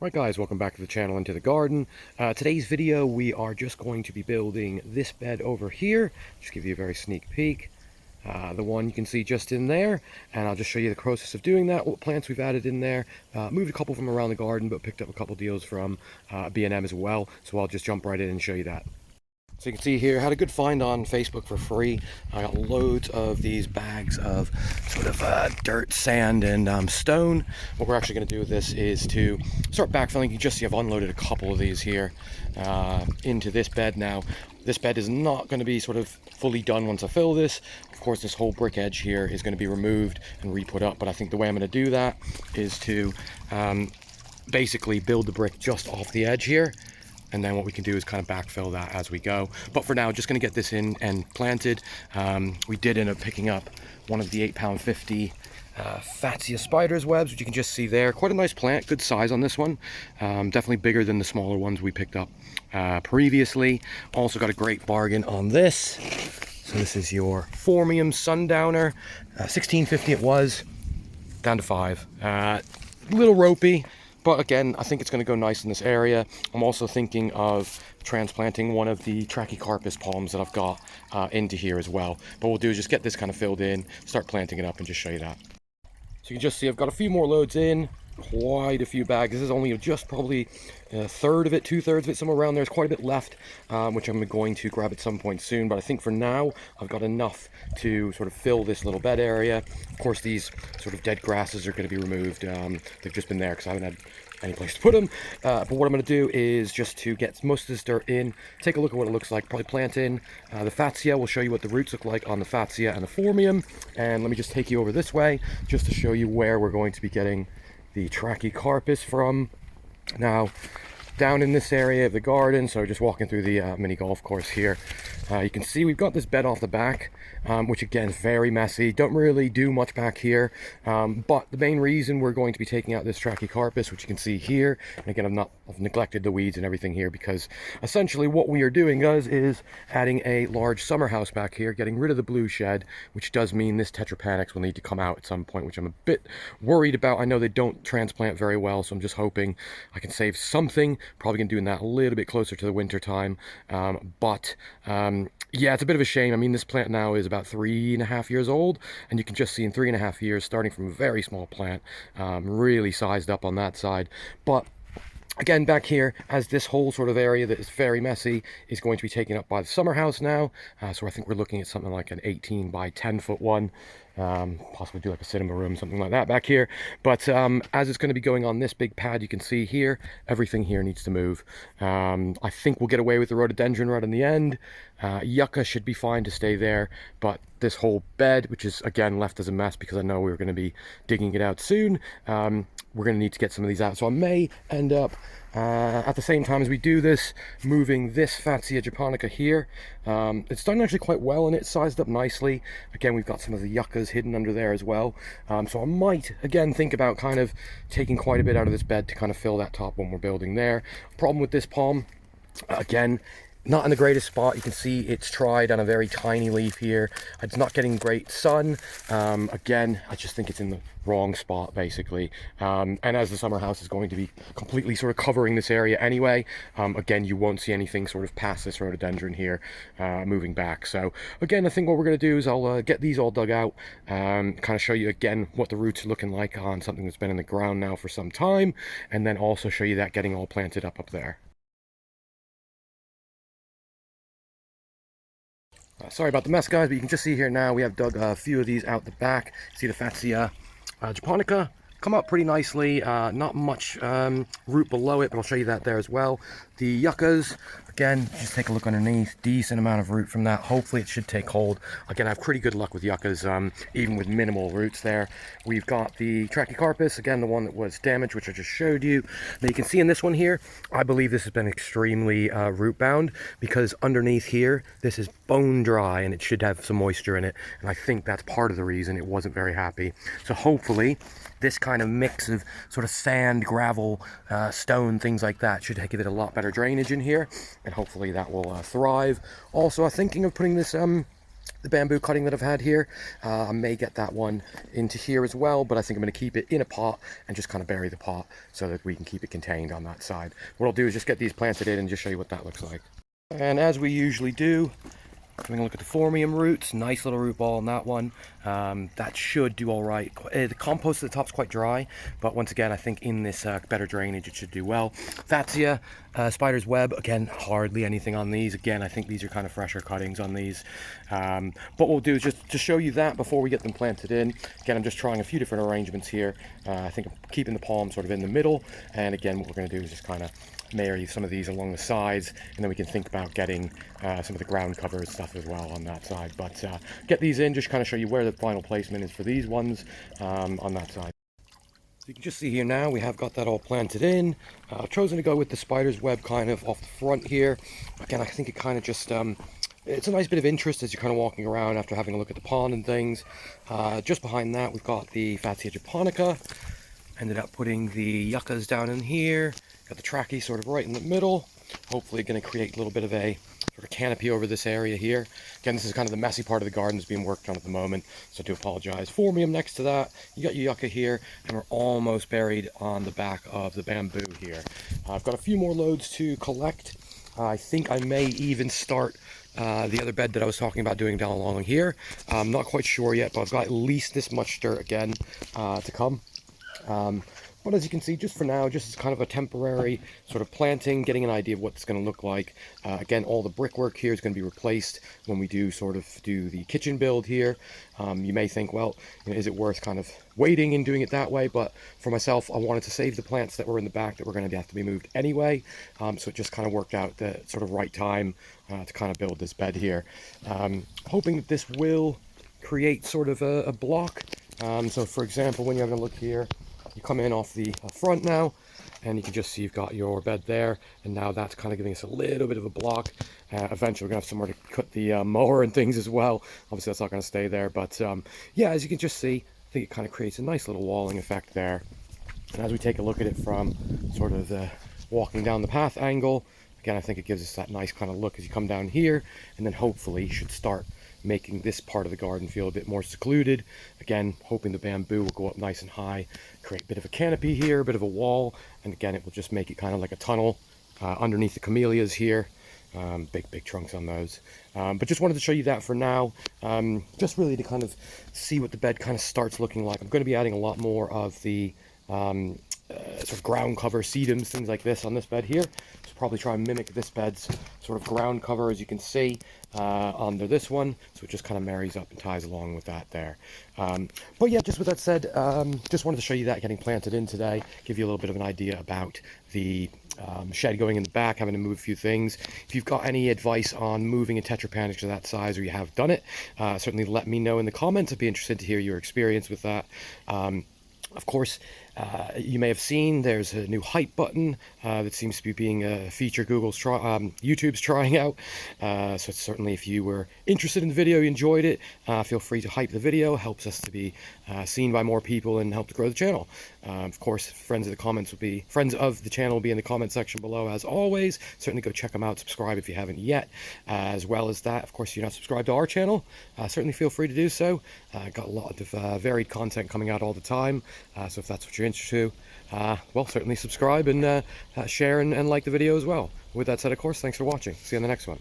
Right guys, welcome back to the channel and to the garden. Today's video we are just going to be building this bed over here. Just give you a very sneak peek. The one you can see just in there, and I'll just show you the process of doing that, what plants we've added in there. Moved a couple from around the garden, but picked up a couple deals from B&M as well, so I'll just jump right in and show you that. So you can see here, had a good find on Facebook for free. I got loads of these bags of sort of dirt, sand, and stone. What we're actually going to do with this is to start backfilling. You can just see I've unloaded a couple of these here into this bed now. This bed is not going to be sort of fully done once I fill this. Of course, this whole brick edge here is going to be removed and re-put up, but I think the way I'm going to do that is to basically build the brick just off the edge here. And then what we can do is kind of backfill that as we go. But for now, just going to get this in and planted. We did end up picking up one of the 8.50 Cascadia spider's webs, which you can just see there. Quite a nice plant, good size on this one. Definitely bigger than the smaller ones we picked up previously. Also got a great bargain on this. So this is your Phormium Sundowner. 16.50 it was, down to 5. A little ropey. But again, I think it's going to go nice in this area. I'm also thinking of transplanting one of the Trachycarpus palms that I've got into here as well. But what we'll do is just get this kind of filled in, start planting it up, and just show you that. So you can just see I've got a few more loads in, quite a few bags. This is only just probably a third of it, 2/3 of it, somewhere around there. There's quite a bit left, which I'm going to grab at some point soon. But I think for now, I've got enough to sort of fill this little bed area. Of course, these sort of dead grasses are going to be removed. They've just been there because I haven't had any place to put them. But what I'm going to do is just to get most of this dirt in, take a look at what it looks like, probably plant in the Cascadia. We'll show you what the roots look like on the Cascadia and the Phormium. And let me just take you over this way just to show you where we're going to be getting the Trachycarpus from. Now, down in this area of the garden, so just walking through the mini golf course here, you can see we've got this bed off the back, which again is very messy. Don't really do much back here, but the main reason we're going to be taking out this Trachycarpus, which you can see here, and again I've neglected the weeds and everything here, because essentially what we are doing guys is adding a large summer house back here, getting rid of the blue shed, which does mean this Tetrapanax will need to come out at some point, which I'm a bit worried about. I know they don't transplant very well, so I'm just hoping I can save something. Probably gonna do that a little bit closer to the winter time, yeah, it's a bit of a shame. I mean, this plant now is about 3.5 years old, and you can just see in 3.5 years, starting from a very small plant, really sized up on that side. But again, back here, as this whole sort of area that is very messy is going to be taken up by the summer house now. So I think we're looking at something like an 18 by 10 foot one. Possibly do like a cinema room, something like that back here. But as it's going to be going on this big pad, you can see here, everything here needs to move. I think we'll get away with the rhododendron right in the end. Yucca should be fine to stay there, but this whole bed, which is again left as a mess because I know we were going to be digging it out soon, we're going to need to get some of these out. So I may end up, at the same time as we do this, moving this Cascadia japonica here. It's done actually quite well, and it's sized up nicely. Again, we've got some of the yuccas hidden under there as well. So I might, again, think about kind of taking quite a bit out of this bed to kind of fill that top one we're building there. Problem with this palm, again, not in the greatest spot. You can see it's tried on a very tiny leaf here. It's not getting great sun. Again, I just think it's in the wrong spot basically. And as the summer house is going to be completely sort of covering this area anyway, again, you won't see anything sort of past this rhododendron here moving back. So again, I think what we're going to do is I'll get these all dug out, kind of show you again what the roots are looking like on something that's been in the ground now for some time, and then also show you that getting all planted up there. Sorry about the mess, guys, but you can just see here now we have dug a few of these out the back. See the Cascadia japonica come up pretty nicely. Not much root below it, but I'll show you that there as well. The yuccas, again, just take a look underneath. Decent amount of root from that. Hopefully it should take hold. Again, I have pretty good luck with yuccas, even with minimal roots there. We've got the Trachycarpus, again, the one that was damaged, which I just showed you. Now you can see in this one here, I believe this has been extremely root bound, because underneath here, this is bone dry and it should have some moisture in it. And I think that's part of the reason it wasn't very happy. So hopefully this kind of mix of sort of sand, gravel, stone, things like that should give it a lot better drainage in here, and hopefully that will thrive. Also, I'm thinking of putting this the bamboo cutting that I've had here. I may get that one into here as well, but I think I'm going to keep it in a pot and just kind of bury the pot so that we can keep it contained on that side. What I'll do is just get these planted in and just show you what that looks like. And as we usually do, having a look at the phormium roots, nice little root ball on that one. That should do all right. The compost at the top's quite dry, but once again, I think in this better drainage, it should do well. Fatsia, spider's web, again, hardly anything on these. Again, I think these are kind of fresher cuttings on these. But what we'll do is just to show you that before we get them planted in. Again, I'm just trying a few different arrangements here. I think I'm keeping the palm sort of in the middle. And again, what we're going to do is just kind of marry some of these along the sides, and then we can think about getting some of the ground cover and stuff as well on that side. But get these in, just kind of show you where the final placement is for these ones on that side. So you can just see here now, we have got that all planted in. I've chosen to go with the spider's web kind of off the front here. Again, I think it kind of just, it's a nice bit of interest as you're kind of walking around after having a look at the pond and things. Just behind that, we've got the Fatsia japonica. Ended up putting the yuccas down in here. Got the trachea sort of right in the middle. Hopefully going to create a little bit of a sort of canopy over this area here. Again, this is kind of the messy part of the garden that's being worked on at the moment, so I do apologize. Phormium next to that. You got your yucca here, and we're almost buried on the back of the bamboo here. I've got a few more loads to collect. I think I may even start the other bed that I was talking about doing down along here. I'm not quite sure yet, but I've got at least this much dirt again to come. But as you can see, just for now, just as kind of a temporary sort of planting, getting an idea of what it's going to look like. Again, all the brickwork here is going to be replaced when we do the kitchen build here. You may think, well, you know, is it worth kind of waiting and doing it that way? But for myself, I wanted to save the plants that were in the back that were going to have to be moved anyway. So it just kind of worked out the sort of right time to kind of build this bed here. Hoping that this will create sort of a block. So for example, when you're having a look here, you come in off the front now, and you can just see you've got your bed there, and now that's kind of giving us a little bit of a block. Eventually we're gonna have somewhere to cut the mower and things as well. Obviously that's not going to stay there, but yeah, as you can just see, I think it kind of creates a nice little walling effect there. And as we take a look at it from sort of the walking down the path angle, again, I think it gives us that nice kind of look as you come down here, and then hopefully you should start making this part of the garden feel a bit more secluded. Again, hoping the bamboo will go up nice and high, create a bit of a canopy here, a bit of a wall, and again, it will just make it kind of like a tunnel underneath the camellias here. Big trunks on those. But just wanted to show you that for now, just really to kind of see what the bed kind of starts looking like. I'm going to be adding a lot more of the sort of ground cover, sedums, things like this on this bed here. So probably try and mimic this bed's sort of ground cover, as you can see under this one. So it just kind of marries up and ties along with that there. But yeah, just with that said, just wanted to show you that getting planted in today, give you a little bit of an idea about the shed going in the back, having to move a few things. If you've got any advice on moving a Tetra Pak to that size, or you have done it, certainly let me know in the comments. I'd be interested to hear your experience with that. Of course, you may have seen there's a new height button that seems to be being a feature YouTube's trying out. So certainly if you were interested in the video, you enjoyed it, feel free to hype the video. Helps us to be seen by more people and help to grow the channel. Of course, friends of the channel will be in the comment section below as always. Certainly go check them out, subscribe if you haven't yet. As well as that, of course, if you're not subscribed to our channel, certainly feel free to do so. Got a lot of varied content coming out all the time. So if that's what you're interested in, well, certainly subscribe and share and like the video as well. With that said, of course, thanks for watching. See you on the next one.